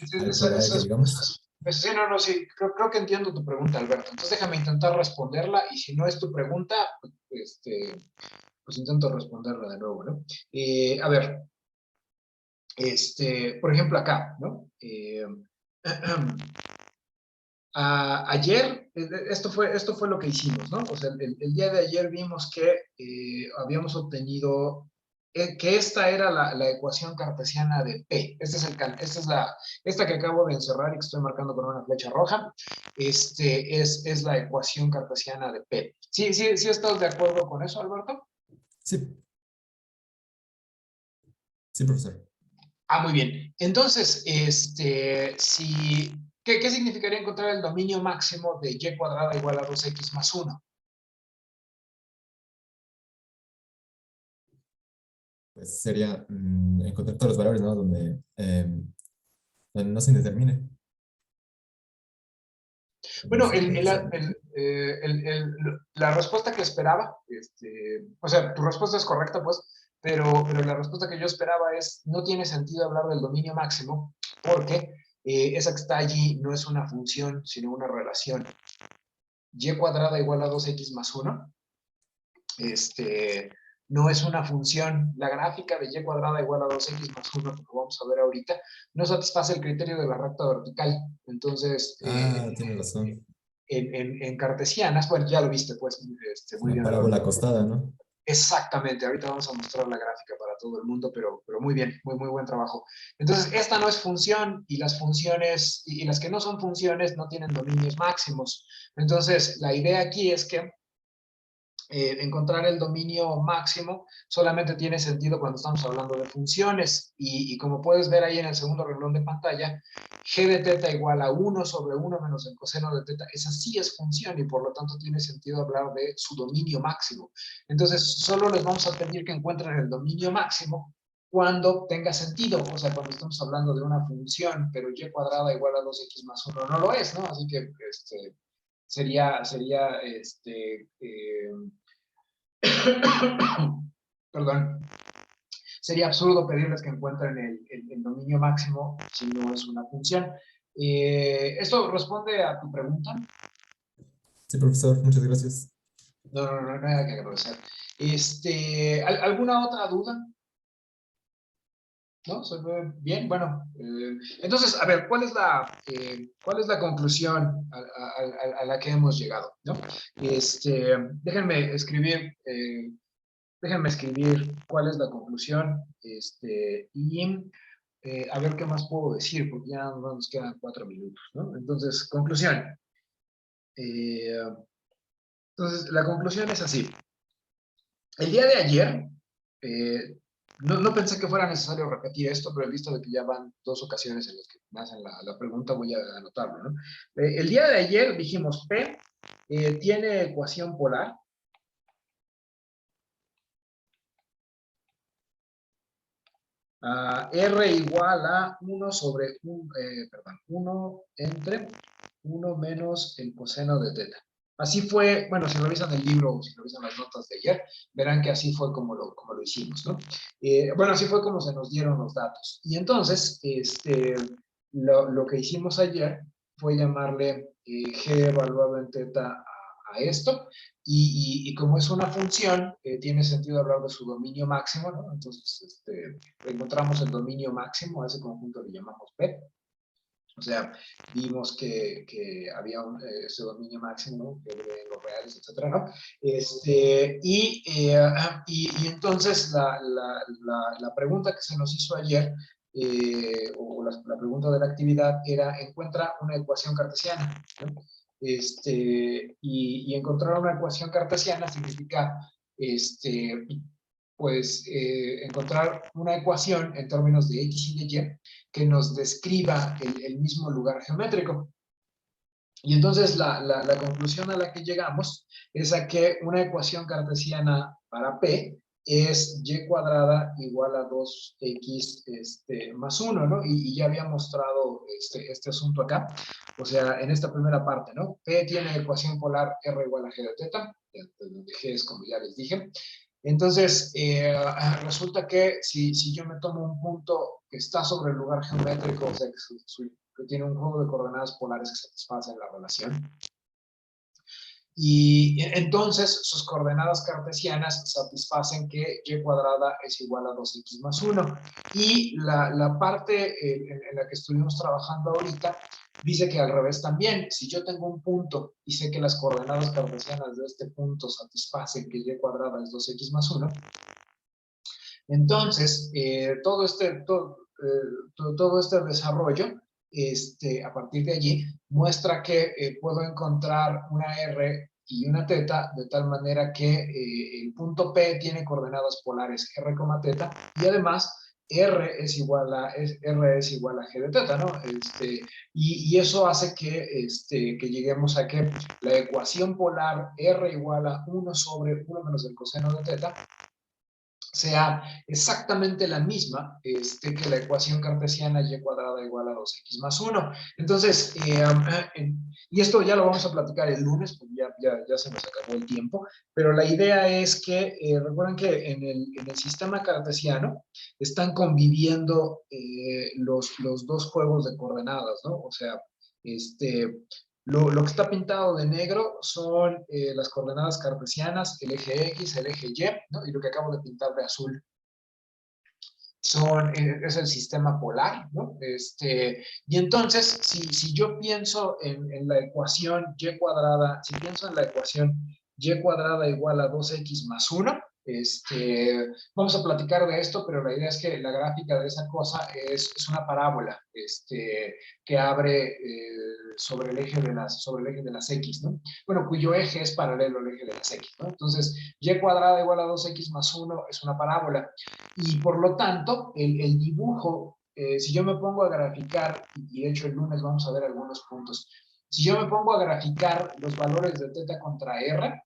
[SPEAKER 4] al polar al que llegamos.
[SPEAKER 1] sí, no, sí, creo que entiendo tu pregunta, Alberto. Entonces déjame intentar responderla, y si no es tu pregunta, pues intento responderla de nuevo, ¿no? A ver, por ejemplo acá, ¿no? Ayer, esto fue lo que hicimos, ¿no? O sea, el día de ayer vimos que habíamos obtenido que esta era la ecuación cartesiana de P. Esta que acabo de encerrar y que estoy marcando con una flecha roja, es la ecuación cartesiana de P. ¿Sí estás de acuerdo con eso, Alberto?
[SPEAKER 4] Sí, sí, profesor.
[SPEAKER 1] Muy bien. Entonces, ¿qué significaría encontrar el dominio máximo de y cuadrada igual a 2x más 1?
[SPEAKER 4] Pues sería encontrar todos los valores, ¿no? Donde no se indetermine.
[SPEAKER 1] Bueno,
[SPEAKER 4] Sí.
[SPEAKER 1] la respuesta que esperaba, o sea, tu respuesta es correcta, pues, pero la respuesta que yo esperaba es, no tiene sentido hablar del dominio máximo, porque esa que está allí no es una función, sino una relación. Y cuadrada igual a 2x más 1, no es una función. La gráfica de y cuadrada igual a 2x más 1, que lo vamos a ver ahorita, no satisface el criterio de la recta vertical. Entonces,
[SPEAKER 4] Tiene razón.
[SPEAKER 1] en cartesianas, bueno, ya lo viste, pues,
[SPEAKER 4] Es
[SPEAKER 1] muy
[SPEAKER 4] una
[SPEAKER 1] bien.
[SPEAKER 4] parábola acostada, ¿no?
[SPEAKER 1] Exactamente, ahorita vamos a mostrar la gráfica para todo el mundo, pero muy bien, muy buen trabajo. Entonces, esta no es función, y las funciones, y las que no son funciones no tienen dominios máximos. Entonces, la idea aquí es que encontrar el dominio máximo solamente tiene sentido cuando estamos hablando de funciones, y como puedes ver ahí en el segundo renglón de pantalla, g de teta igual a 1 sobre 1 menos el coseno de teta, esa sí es función, y por lo tanto tiene sentido hablar de su dominio máximo. Entonces, solo les vamos a pedir que encuentren el dominio máximo cuando tenga sentido, o sea, cuando estamos hablando de una función, pero y cuadrada igual a 2x más 1 no lo es, ¿no? Así que sería perdón, sería absurdo pedirles que encuentren el dominio máximo si no es una función. ¿Esto responde a tu pregunta?
[SPEAKER 4] Sí, profesor, muchas gracias.
[SPEAKER 1] No hay que agradecer. ¿Alguna otra duda? ¿No? ¿Se ve bien? Bueno, entonces, a ver, ¿cuál es la conclusión a la que hemos llegado? ¿No? Déjenme escribir cuál es la conclusión, y a ver qué más puedo decir, porque ya nos quedan 4 minutos, ¿no? Entonces, conclusión. Entonces, la conclusión es así. El día de ayer, no pensé que fuera necesario repetir esto, pero he visto de que ya van 2 ocasiones en las que me hacen la pregunta, voy a anotarlo, ¿no? El día de ayer dijimos P tiene ecuación polar. R igual a 1 sobre 1 entre 1 menos el coseno de teta. Así fue, bueno, si revisan el libro o si revisan las notas de ayer, verán que así fue como lo hicimos, ¿no? Bueno, así fue como se nos dieron los datos. Y entonces, lo que hicimos ayer fue llamarle G evaluado en teta a esto, y como es una función, tiene sentido hablar de su dominio máximo, ¿no? Entonces, encontramos el dominio máximo, a ese conjunto le llamamos P. O sea, vimos que había ese dominio máximo, ¿no? Que en los reales, etcétera, ¿no? Y entonces la pregunta que se nos hizo ayer, o la pregunta de la actividad era, encuentra una ecuación cartesiana, ¿no? Y encontrar una ecuación cartesiana significa, pues, encontrar una ecuación en términos de x y de y que nos describa el mismo lugar geométrico. Y entonces la conclusión a la que llegamos es a que una ecuación cartesiana para P es y cuadrada igual a 2x más 1, ¿no? Y ya había mostrado este asunto acá, o sea, en esta primera parte, ¿no? P tiene ecuación polar R igual a G de teta, donde G es como ya les dije. Entonces, resulta que si yo me tomo un punto que está sobre el lugar geométrico, o sea, que tiene un juego de coordenadas polares que satisfacen la relación, y entonces sus coordenadas cartesianas satisfacen que y cuadrada es igual a 2x más 1. Y la parte en la que estuvimos trabajando ahorita dice que al revés también. Si yo tengo un punto y sé que las coordenadas cartesianas de este punto satisfacen que y cuadrada es 2x más 1, entonces todo este desarrollo, a partir de allí, muestra que puedo encontrar una R y una teta de tal manera que el punto P tiene coordenadas polares R, teta, y además R es igual a G de teta, ¿no? Y eso hace que lleguemos a que la ecuación polar R igual a 1 sobre 1 menos el coseno de teta sea exactamente la misma que la ecuación cartesiana y cuadrada igual a 2x más 1. Entonces, y esto ya lo vamos a platicar el lunes, porque ya se nos acabó el tiempo, pero la idea es que, recuerden que en el sistema cartesiano están conviviendo los dos juegos de coordenadas, ¿no? O sea, lo que está pintado de negro son las coordenadas cartesianas, el eje X, el eje Y, ¿no? Y lo que acabo de pintar de azul es el sistema polar, ¿no? Y entonces, si yo pienso en la ecuación y cuadrada, si pienso en la ecuación y cuadrada igual a 2x más 1, vamos a platicar de esto, pero la idea es que la gráfica de esa cosa es una parábola que abre sobre el eje de las x, ¿no? Bueno, cuyo eje es paralelo al eje de las x, ¿no? Entonces, y cuadrada igual a 2x más 1 es una parábola. Y por lo tanto, el dibujo, si yo me pongo a graficar, y de hecho el lunes vamos a ver algunos puntos, si yo me pongo a graficar los valores de teta contra r,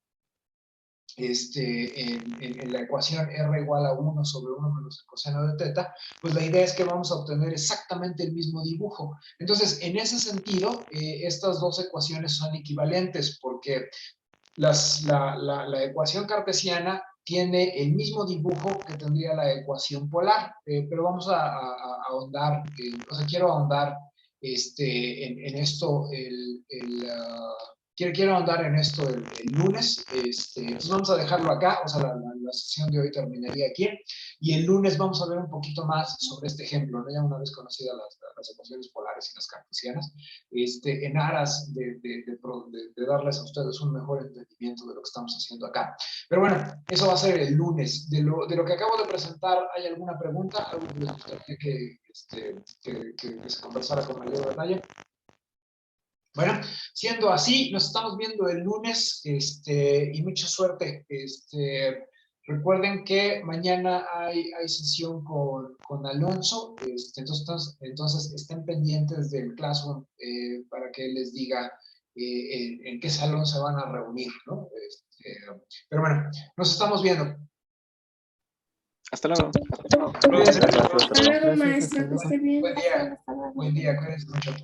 [SPEAKER 1] en la ecuación r igual a 1 sobre 1 menos el coseno de teta, pues la idea es que vamos a obtener exactamente el mismo dibujo. Entonces, en ese sentido, estas dos ecuaciones son equivalentes porque la ecuación cartesiana tiene el mismo dibujo que tendría la ecuación polar, pero vamos a ahondar, o sea, quiero ahondar en esto quiero ahondar en esto el lunes, entonces vamos a dejarlo acá, o sea, la sesión de hoy terminaría aquí, y el lunes vamos a ver un poquito más sobre este ejemplo, ¿no? Ya una vez conocidas las ecuaciones polares y las cartesianas, en aras de darles a ustedes un mejor entendimiento de lo que estamos haciendo acá. Pero bueno, eso va a ser el lunes. De lo que acabo de presentar, ¿hay alguna pregunta? ¿Algo que les gustaría que se conversara con mayor detalle? Bueno, siendo así, nos estamos viendo el lunes y mucha suerte. Recuerden que mañana hay sesión con Alonso, entonces estén pendientes del Classroom para que él les diga en qué salón se van a reunir, ¿no? Pero bueno, nos estamos viendo.
[SPEAKER 5] Hasta luego.
[SPEAKER 1] Cuídense mucho.
[SPEAKER 3] Hasta luego,
[SPEAKER 5] Gracias,
[SPEAKER 3] maestro,
[SPEAKER 5] hasta
[SPEAKER 3] que
[SPEAKER 5] luego.
[SPEAKER 3] esté bien.
[SPEAKER 1] Buen día, cuídense mucho.